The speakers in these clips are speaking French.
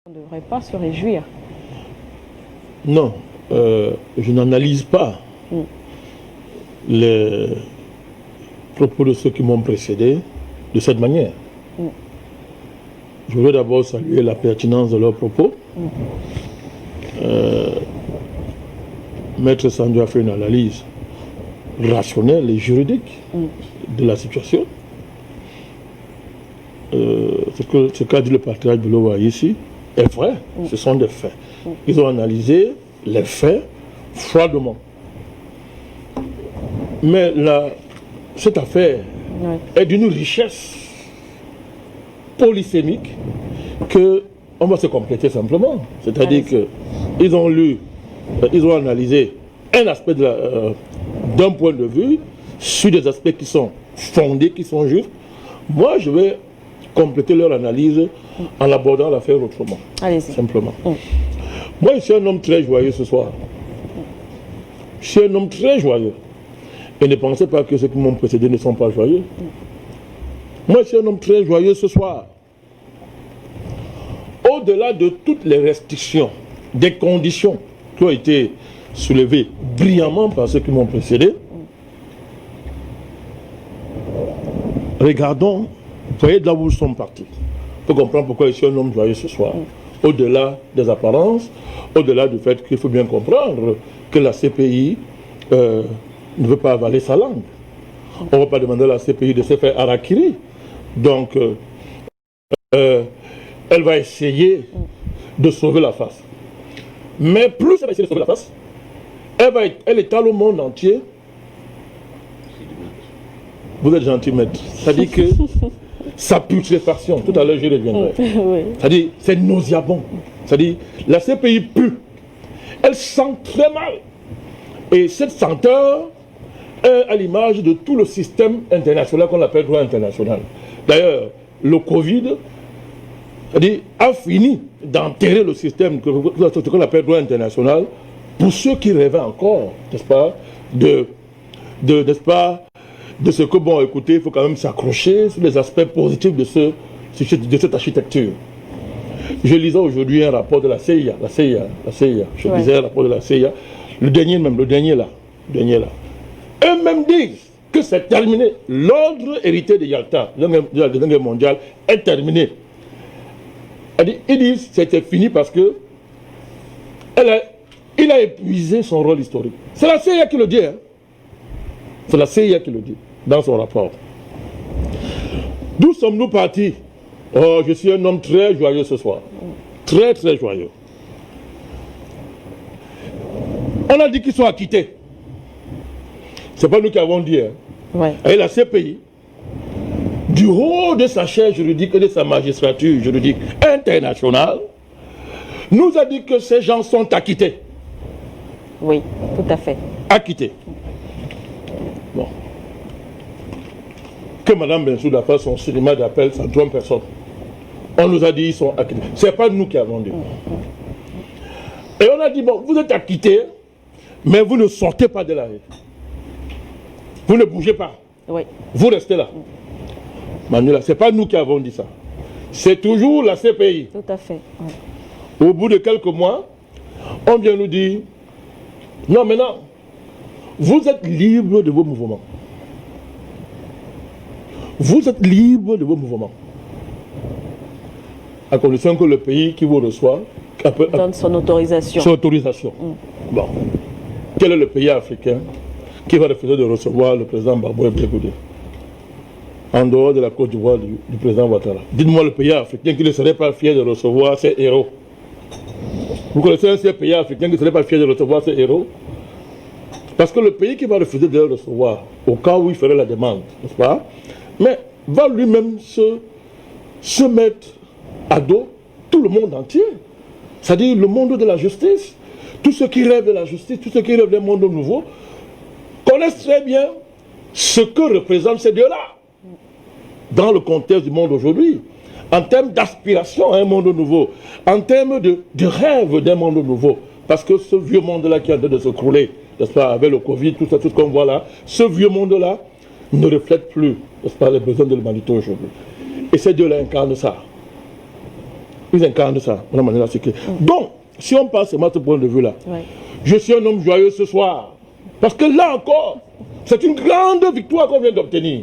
On ne devrait pas se réjouir. Non, je n'analyse pas les propos de ceux qui m'ont précédé de cette manière. Je veux d'abord saluer la pertinence de leurs propos. Maître Sandio a fait une analyse rationnelle et juridique de la situation. Ce qu'a dit le partage de l'OA ici est vrai, ce sont des faits. Ils ont analysé les faits froidement. Mais cette affaire est d'une richesse polysémique qu'on va se compléter simplement. C'est-à-dire qu'ils ont analysé un aspect d'un point de vue sur des aspects qui sont fondés, qui sont justes. Moi, je vais compléter leur analyse en abordant l'affaire autrement. Allez-y. Simplement. Moi, je suis un homme très joyeux ce soir. Je suis un homme très joyeux. Et ne pensez pas que ceux qui m'ont précédé ne sont pas joyeux. Moi, je suis un homme très joyeux ce soir. Au-delà de toutes les restrictions, des conditions qui ont été soulevées brillamment par ceux qui m'ont précédé, regardons, voyez de là où nous sommes partis. Il faut comprendre pourquoi je suis un homme joyeux ce soir. Au-delà des apparences, au-delà du fait qu'il faut bien comprendre que la CPI ne veut pas avaler sa langue. On ne va pas demander à la CPI de se faire harakiri. Donc, elle va essayer de sauver la face. Mais plus elle va essayer de sauver la face, elle étale au monde entier. Vous êtes gentil, maître. C'est-à-dire que sa putréfaction, tout à l'heure je reviendrai. C'est-à-dire, c'est nauséabond. C'est-à-dire, la CPI pue. Elle sent très mal. Et cette senteur est à l'image de tout le système international qu'on appelle droit international. D'ailleurs, le Covid a fini d'enterrer le système qu'on appelle droit international pour ceux qui rêvaient encore, n'est-ce pas, de ce que, bon, écoutez, il faut quand même s'accrocher sur les aspects positifs de cette architecture. Je lisais aujourd'hui un rapport de la CIA. Je lisais un rapport de la CIA. Le dernier là. Eux-mêmes disent que c'est terminé. L'ordre hérité de Yalta, de la Deuxième Guerre mondiale, est terminé. Ils disent que c'était fini parce que il a épuisé son rôle historique. C'est la CIA qui le dit. C'est la CIA qui le dit dans son rapport. D'où sommes-nous partis? Oh, je suis un homme très joyeux ce soir. Très, très joyeux. On a dit qu'ils sont acquittés. Ce n'est pas nous qui avons dit. Et la CPI, du haut de sa chaire juridique et de sa magistrature juridique internationale, nous a dit que ces gens sont acquittés. Oui, tout à fait. Acquittés. Bon. Que Mme Bensouda fasse son cinéma d'appel, ça trompe personne. On nous a dit qu'ils sont acquittés. Ce n'est pas nous qui avons dit. Et on a dit, bon, vous êtes acquittés, mais vous ne sortez pas de la rue. Vous ne bougez pas. Oui. Vous restez là. Manuela, ce n'est pas nous qui avons dit ça. C'est toujours la CPI. Tout à fait. Au bout de quelques mois, on vient nous dire, non, maintenant, vous êtes libre de vos mouvements. Vous êtes libre de vos mouvements. À condition que le pays qui vous reçoit donne son autorisation. Son autorisation. Bon. Quel est le pays africain qui va refuser de recevoir le président Gbagbo Ebele en dehors de la Côte d'Ivoire du président Ouattara? Dites-moi le pays africain qui ne serait pas fier de recevoir ses héros. Vous connaissez un seul pays africain qui ne serait pas fier de recevoir ses héros? Parce que le pays qui va refuser de le recevoir, au cas où il ferait la demande, n'est-ce pas, mais va lui-même se mettre à dos tout le monde entier. C'est-à-dire le monde de la justice. Tous ceux qui rêvent de la justice, tous ceux qui rêvent d'un monde nouveau, connaissent très bien ce que représentent ces deux-là dans le contexte du monde aujourd'hui, en termes d'aspiration à un monde nouveau, en termes de rêve d'un monde nouveau. Parce que ce vieux monde-là qui est en train de se crouler, n'est-ce pas, avec le Covid, tout ça, tout ce qu'on voit là, ce vieux monde-là ne reflète plus, n'est-ce pas, les besoins de l'humanité aujourd'hui. Et ces deux-là incarnent ça. Ils incarnent ça, Mme Manuela Siké. Donc, si on passe à ce point de vue-là, Ouais. je suis un homme joyeux ce soir. Parce que là encore, c'est une grande victoire qu'on vient d'obtenir.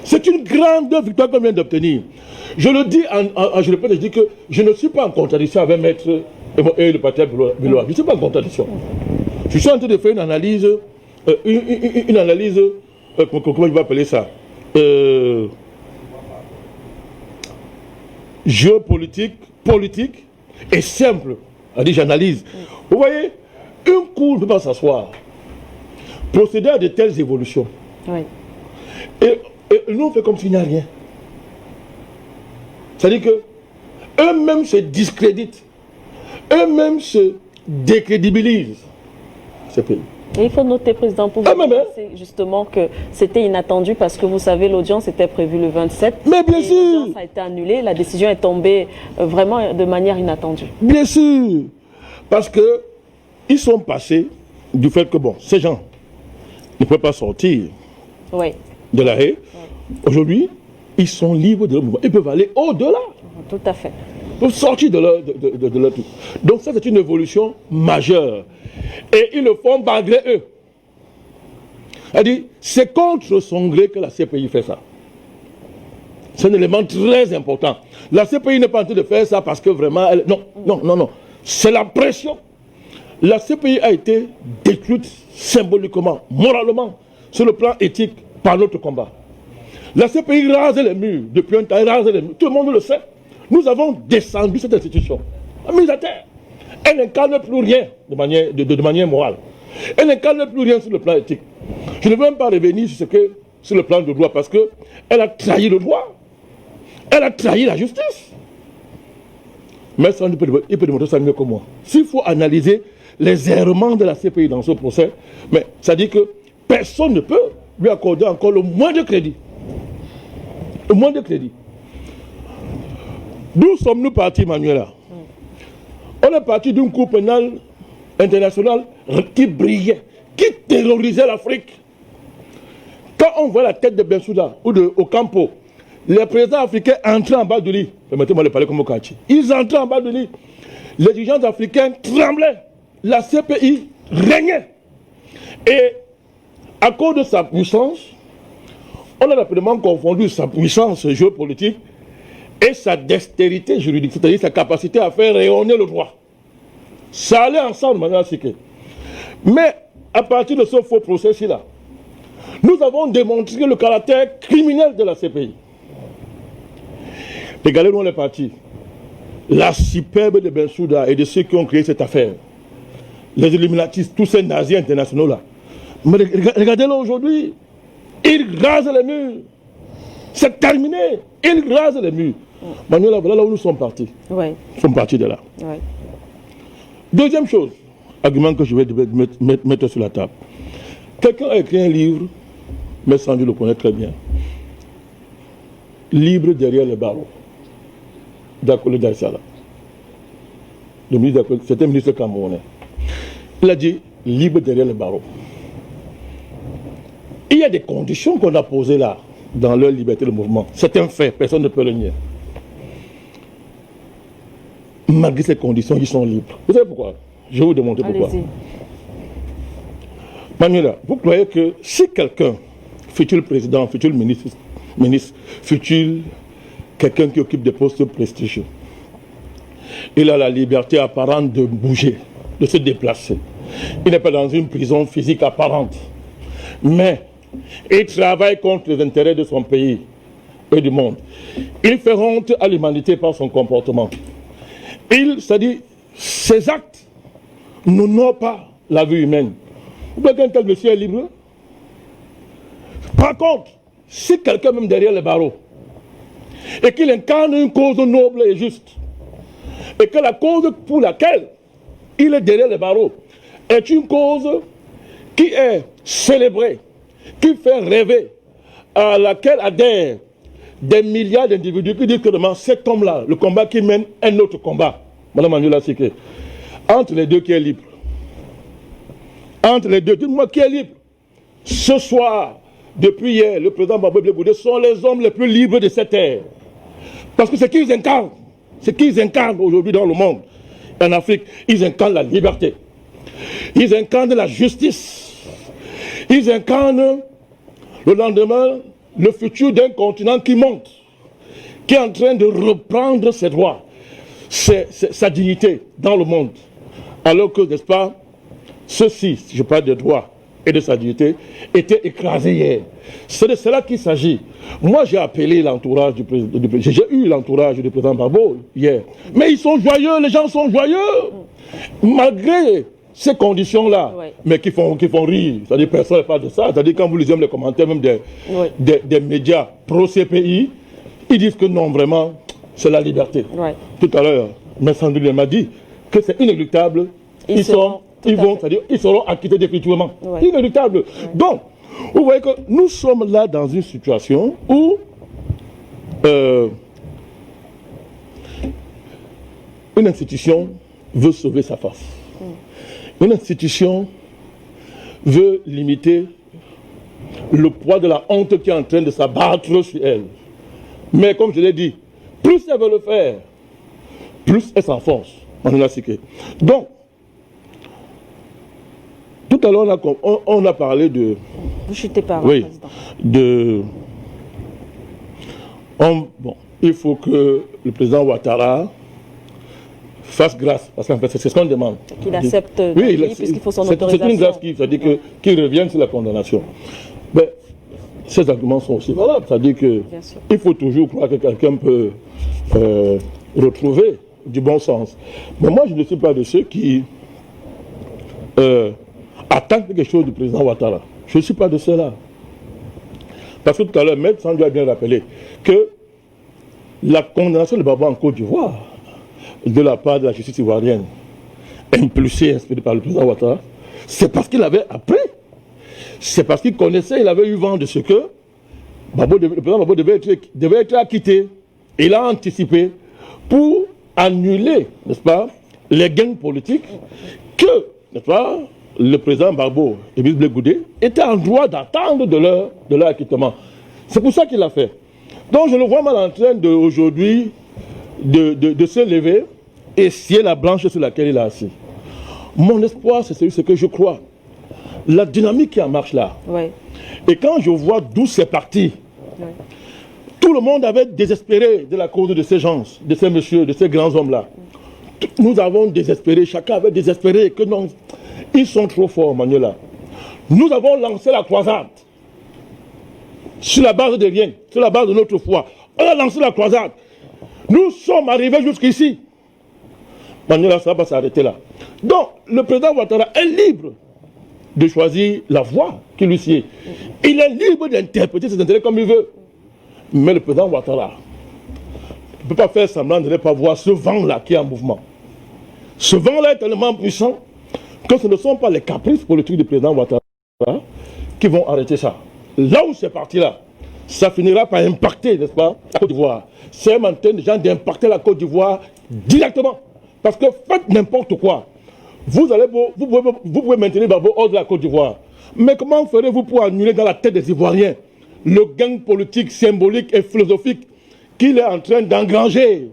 C'est une grande victoire qu'on vient d'obtenir. Je le dis, je répète, je dis que je ne suis pas en contradiction avec Maître et le parti Biloa. Je ne suis pas en contradiction. Je suis en train de faire une analyse, comment je vais appeler ça, géopolitique, politique et simple. C'est-à-dire, j'analyse. Vous voyez, un coup ne peut pas s'asseoir. Procéder à de telles évolutions. Oui. Et nous, on fait comme s'il n'y a rien. C'est-à-dire que eux-mêmes se discréditent. Eux-mêmes se décrédibilisent. Ce pays. Et il faut noter, Président, pour vous dire justement que c'était inattendu parce que vous savez, l'audience était prévue le 27. Mais bien sûr. L'audience a été annulée, la décision est tombée vraiment de manière inattendue. Bien sûr. Parce que ils sont passés du fait que, bon, ces gens ne peuvent pas sortir de la haie. Aujourd'hui, ils sont libres de leur mouvement. Ils peuvent aller au-delà. Tout à fait. Ils peuvent sortir de leur truc. Donc ça, c'est une évolution majeure. Et ils le font malgré eux. C'est-à-dire, c'est contre son gré que la CPI fait ça. C'est un élément très important. La CPI n'est pas en train de faire ça parce que vraiment... Non. C'est la pression. La CPI a été détruite symboliquement, moralement, sur le plan éthique, par notre combat. La CPI rase les murs depuis un temps, elle rase les murs. Tout le monde le sait. Nous avons descendu cette institution, mise à terre. Elle n'incarne plus rien de manière morale. Elle n'incarne plus rien sur le plan éthique. Je ne veux même pas revenir sur le plan du droit parce qu'elle a trahi le droit. Elle a trahi la justice. Mais ça, il peut démontrer ça mieux que moi. S'il faut analyser les errements de la CPI dans ce procès, mais ça dit que personne ne peut lui accorder encore le moindre crédit. Le moindre crédit. D'où sommes-nous partis, Manuela? On est parti d'une cour pénale internationale qui brillait, qui terrorisait l'Afrique. Quand on voit la tête de Bensouda ou de Ocampo, les présidents africains entraient en bas du lit. Permettez-moi de parler comme Okachi. Ils entraient en bas du lit. Les dirigeants africains tremblaient. La CPI régnait. Et à cause de sa puissance, on a rapidement confondu sa puissance géopolitique et sa dextérité juridique, c'est-à-dire sa capacité à faire rayonner le droit. Ça allait ensemble, Manuela Siké. Mais à partir de ce faux procès-ci-là, nous avons démontré le caractère criminel de la CPI. Regardez où on est parti. La superbe de Bensouda et de ceux qui ont créé cette affaire. Les illuminatistes, tous ces nazis internationaux-là. Mais regardez-le aujourd'hui. Ils rasent les murs. C'est terminé. Ils rasent les murs. Manuela, voilà là où nous sommes partis. Oui. Nous sommes partis de là. Oui. Deuxième chose, argument que je vais mettre sur la table. Quelqu'un a écrit un livre, mais Sandy le connaît très bien. Libre derrière les barreaux. D'Akolo Daïsala. C'était un ministre camerounais. Il a dit libre derrière les barreaux. Il y a des conditions qu'on a posées là, dans leur liberté de mouvement. C'est un fait, personne ne peut le nier. Malgré ces conditions, ils sont libres. Vous savez pourquoi? Je vais vous démontrer pourquoi. Manuela, vous croyez que si quelqu'un, futur président, futur ministre, futur quelqu'un qui occupe des postes prestigieux, il a la liberté apparente de bouger, de se déplacer. Il n'est pas dans une prison physique apparente. Mais il travaille contre les intérêts de son pays et du monde. Il fait honte à l'humanité par son comportement. C'est-à-dire, ses actes n'honorent pas la vie humaine. Vous voyez qu'un tel monsieur est libre? Par contre, si quelqu'un même derrière les barreaux, et qu'il incarne une cause noble et juste, et que la cause pour laquelle il est derrière les barreaux est une cause qui est célébrée, qui fait rêver, à laquelle adhèrent des milliards d'individus qui disent que demain, cet homme-là, le combat qui mène un autre combat, Mme Manuela Siké, entre les deux qui est libre. Entre les deux, dites-moi qui est libre. Ce soir, depuis hier, le président Baboué Blegoudé sont les hommes les plus libres de cette terre. Parce que c'est qu'ils incarnent. ce qu'ils incarnent aujourd'hui dans le monde, en Afrique, ils incarnent la liberté. Ils incarnent la justice. Ils incarnent le lendemain, le futur d'un continent qui monte, qui est en train de reprendre ses droits, sa dignité dans le monde. Alors que, n'est-ce pas, ceux-ci, si je parle des droits et de sa dignité, étaient écrasés hier. C'est de cela qu'il s'agit. Moi, j'ai appelé l'entourage du président, j'ai eu l'entourage du président Gbagbo hier. Mais ils sont joyeux, les gens sont joyeux, malgré ces conditions-là, mais qui font rire. C'est-à-dire, personne ne parle de ça. C'est-à-dire, quand vous lisez les commentaires même des médias pro-CPI, ils disent que non, vraiment, c'est la liberté. Tout à l'heure, M. Sandrine m'a dit que c'est inéluctable. Ils seront acquittés définitivement. Inéluctable. Donc, vous voyez que nous sommes là dans une situation où une institution veut sauver sa face. Une institution veut limiter le poids de la honte qui est en train de s'abattre sur elle. Mais comme je l'ai dit, plus elle veut le faire, plus elle s'enfonce. Donc, tout à l'heure, on a parlé de... Vous chutez pas, oui, président. Bon, il faut que le président Ouattara fasse grâce, parce qu'en fait, c'est ce qu'on demande. Qu'il accepte, oui, puisqu'il faut son autorisation. C'est une grâce c'est-à-dire qu'il revienne sur la condamnation. Mais ces arguments sont aussi valables, c'est-à-dire qu'il faut toujours croire que quelqu'un peut retrouver du bon sens. Mais moi, je ne suis pas de ceux qui attendent quelque chose du président Ouattara. Je ne suis pas de ceux-là. Parce que tout à l'heure, M. Sandou a bien rappelé que la condamnation de Gbagbo en Côte d'Ivoire, de la part de la justice ivoirienne, impulsée, inspirée par le président Ouattara, c'est parce qu'il avait appris. C'est parce qu'il connaissait, il avait eu vent de ce que le président Gbagbo devait être acquitté. Il a anticipé pour annuler, n'est-ce pas, les gains politiques que, n'est-ce pas, le président Gbagbo et Brice Blé Goudé étaient en droit d'attendre de leur acquittement. C'est pour ça qu'il l'a fait. Donc je le vois mal en train aujourd'hui de se lever et scier la branche sur laquelle il est assis. Mon espoir, c'est ce que je crois. La dynamique qui en marche là. Et quand je vois d'où c'est parti, tout le monde avait désespéré de la cause de ces gens, de ces messieurs, de ces grands hommes-là. Nous avons désespéré, chacun avait désespéré que non, ils sont trop forts, Manuela. Nous avons lancé la croisade sur la base de rien, sur la base de notre foi. On a lancé la croisade. Nous sommes arrivés jusqu'ici. Manuela, ça va s'arrêter là. Donc, le président Ouattara est libre de choisir la voie qui lui sied. Il est libre d'interpréter ses intérêts comme il veut. Mais le président Ouattara ne peut pas faire semblant de ne pas voir ce vent-là qui est en mouvement. Ce vent-là est tellement puissant que ce ne sont pas les caprices politiques du président Ouattara qui vont arrêter ça. Là où c'est parti là, ça finira par impacter, n'est-ce pas, la Côte d'Ivoire. C'est en train déjà d'impacter la Côte d'Ivoire directement. Parce que faites n'importe quoi. Vous pouvez maintenir Gbagbo hors de la Côte d'Ivoire. Mais comment ferez-vous pour annuler dans la tête des Ivoiriens le gain politique, symbolique et philosophique qu'il est en train d'engranger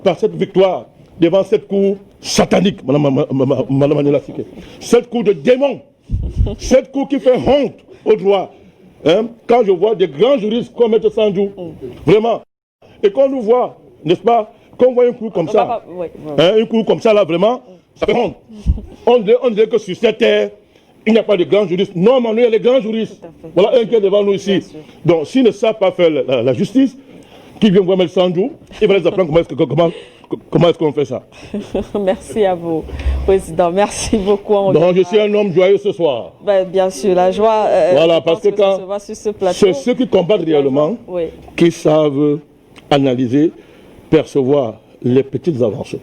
par cette victoire devant cette cour satanique, Madame Manuela Siké. Cette cour de démons, cette cour qui fait honte au droit. Quand je vois des grands juristes comme M. Sandou, vraiment, et qu'on nous voit, n'est-ce pas, qu'on voit une cour comme ça, une cour comme ça là, vraiment, ça fait honte. On dirait que sur cette terre, il n'y a pas de grands juristes. Non, mais nous, il y a les grands juristes. Voilà un qui est devant nous ici. Donc, s'ils ne savent pas faire la justice, qui vient voir M. Sandou, il va les apprendre comment est-ce qu'on fait ça. Merci à vous, Président. Merci beaucoup. Donc, je suis un homme joyeux ce soir. Bien sûr, la joie. Voilà, parce que quand c'est ceux qui combattent réellement, qui savent analyser, percevoir les petites avancées.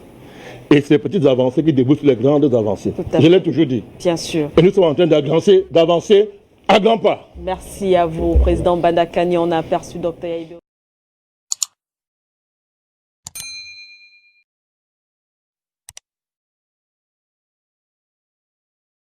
Et ces petites avancées qui débouchent les grandes avancées. Je l'ai toujours dit. Bien sûr. Et nous sommes en train d'avancer à grands pas. Merci à vous, Président Banda Kani. On a aperçu Dr. Yaïdo.